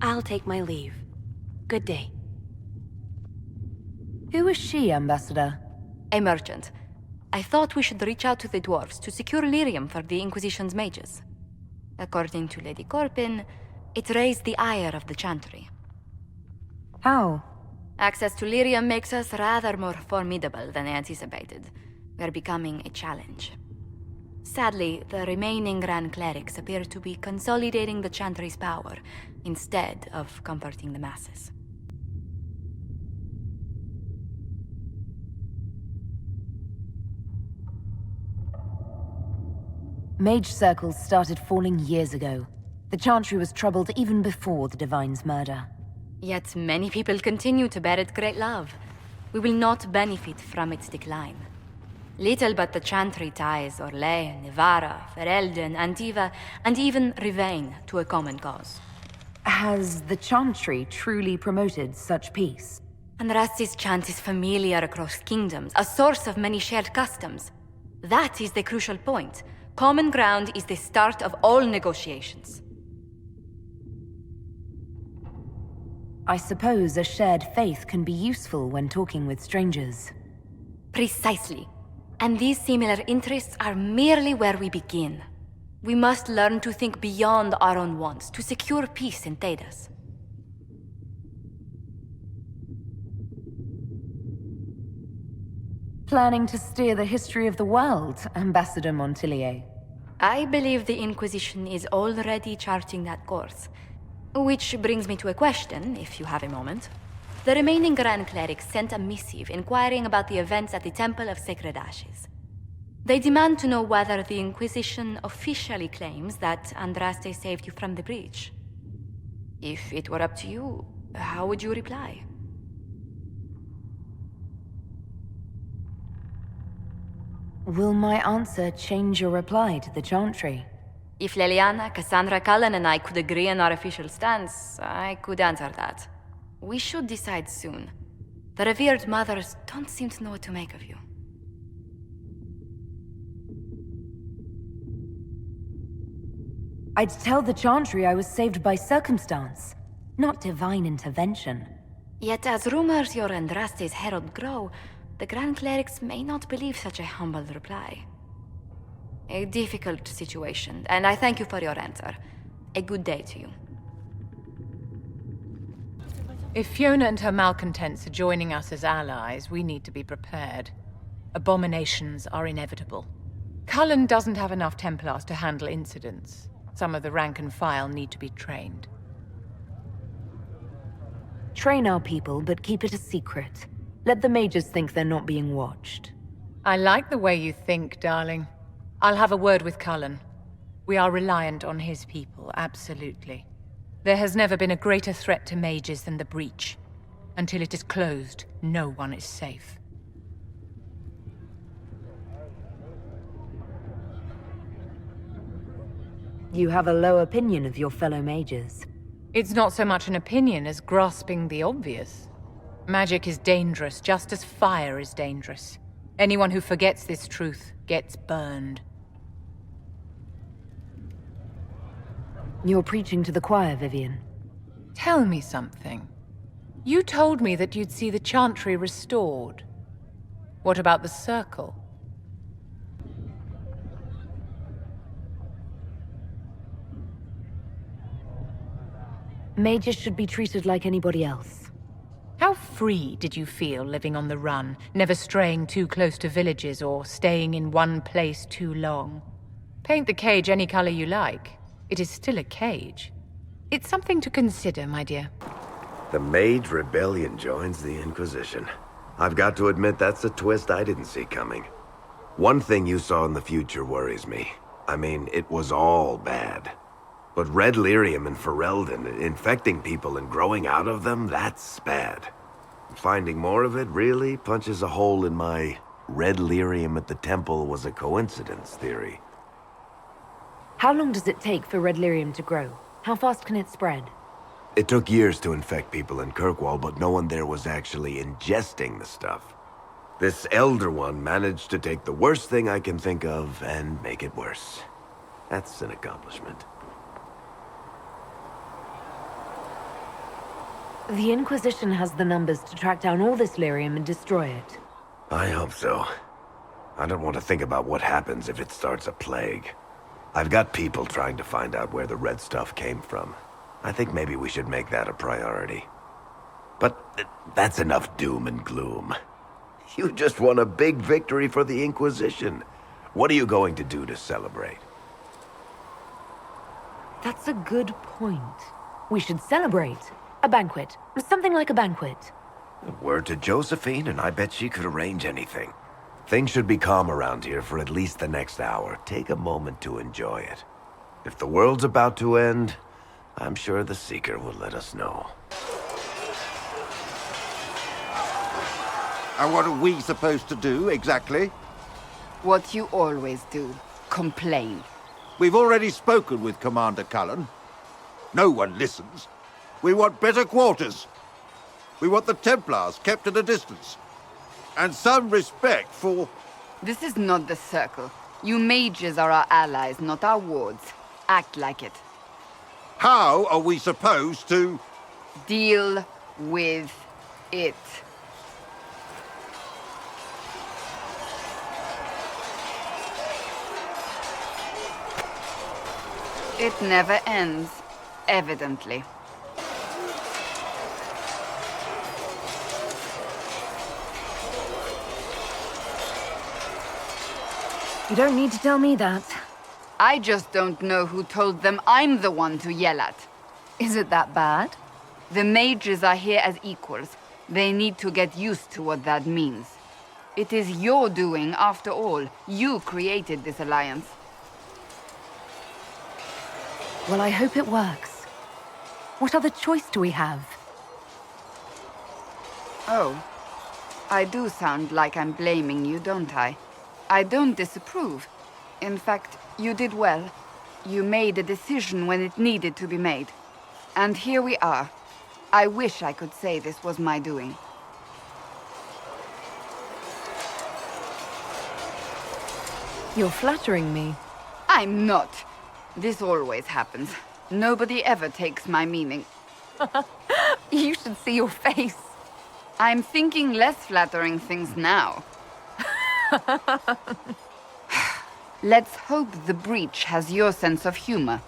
I'll take my leave. Good day. Who is she, Ambassador? A merchant. I thought we should reach out to the dwarves to secure lyrium for the Inquisition's mages. According to Lady Corpin, it raised the ire of the Chantry. How? Access to lyrium makes us rather more formidable than anticipated. We're becoming a challenge. Sadly, the remaining Grand Clerics appear to be consolidating the Chantry's power, instead of comforting the masses. Mage circles started falling years ago. The Chantry was troubled even before the Divine's murder. Yet many people continue to bear it great love. We will not benefit from its decline. Little but the Chantry ties Orlais, Nevarra, Ferelden, Antiva, and even Rivain to a common cause. Has the Chantry truly promoted such peace? Andraste's chant is familiar across kingdoms, a source of many shared customs. That is the crucial point. Common ground is the start of all negotiations. I suppose a shared faith can be useful when talking with strangers. Precisely. And these similar interests are merely where we begin. We must learn to think beyond our own wants to secure peace in Thedas. Planning to steer the history of the world, Ambassador Montillier? I believe the Inquisition is already charting that course. Which brings me to a question, if you have a moment. The remaining Grand Clerics sent a missive inquiring about the events at the Temple of Sacred Ashes. They demand to know whether the Inquisition officially claims that Andraste saved you from the breach. If it were up to you, how would you reply? Will my answer change your reply to the Chantry? If Leliana, Cassandra, Cullen, and I could agree on our official stance, I could answer that. We should decide soon. The revered mothers don't seem to know what to make of you. I'd tell the Chantry I was saved by circumstance, not divine intervention. Yet as rumors your Andraste's herald grow, the Grand Clerics may not believe such a humble reply. A difficult situation, and I thank you for your answer. A good day to you. If Fiona and her malcontents are joining us as allies, we need to be prepared. Abominations are inevitable. Cullen doesn't have enough Templars to handle incidents. Some of the rank and file need to be trained. Train our people, but keep it a secret. Let the mages think they're not being watched. I like the way you think, darling. I'll have a word with Cullen. We are reliant on his people, absolutely. There has never been a greater threat to mages than the breach. Until it is closed, no one is safe. You have a low opinion of your fellow mages. It's not so much an opinion as grasping the obvious. Magic is dangerous, just as fire is dangerous. Anyone who forgets this truth gets burned. You're preaching to the choir, Vivian. Tell me something. You told me that you'd see the Chantry restored. What about the Circle? Mages should be treated like anybody else. How free did you feel living on the run, never straying too close to villages or staying in one place too long? Paint the cage any color you like. It is still a cage. It's something to consider, my dear. The Mage Rebellion joins the Inquisition. I've got to admit that's a twist I didn't see coming. One thing you saw in the future worries me. I mean, it was all bad. But red lyrium and Ferelden, infecting people and growing out of them, that's bad. Finding more of it really punches a hole in my red lyrium at the temple was a coincidence theory. How long does it take for red lyrium to grow? How fast can it spread? It took years to infect people in Kirkwall, but no one there was actually ingesting the stuff. This Elder One managed to take the worst thing I can think of and make it worse. That's an accomplishment. The Inquisition has the numbers to track down all this lyrium and destroy it. I hope so. I don't want to think about what happens if it starts a plague. I've got people trying to find out where the red stuff came from. I think maybe we should make that a priority. But that's enough doom and gloom. You just won a big victory for the Inquisition. What are you going to do to celebrate? That's a good point. We should celebrate. A banquet. Something like a banquet. Word to Josephine, and I bet she could arrange anything. Things should be calm around here for at least the next hour. Take a moment to enjoy it. If the world's about to end, I'm sure the Seeker will let us know. And what are we supposed to do, exactly? What you always do. Complain. We've already spoken with Commander Cullen. No one listens. We want better quarters. We want the Templars kept at a distance. And some respect for... This is not the Circle. You mages are our allies, not our wards. Act like it. How are we supposed to... Deal with it. It never ends, evidently. You don't need to tell me that. I just don't know who told them I'm the one to yell at. Is it that bad? The mages are here as equals. They need to get used to what that means. It is your doing, after all. You created this alliance. Well, I hope it works. What other choice do we have? Oh. I do sound like I'm blaming you, don't I? I don't disapprove. In fact, you did well. You made a decision when it needed to be made. And here we are. I wish I could say this was my doing. You're flattering me. I'm not. This always happens. Nobody ever takes my meaning. You should see your face. I'm thinking less flattering things now. Let's hope the breach has your sense of humor.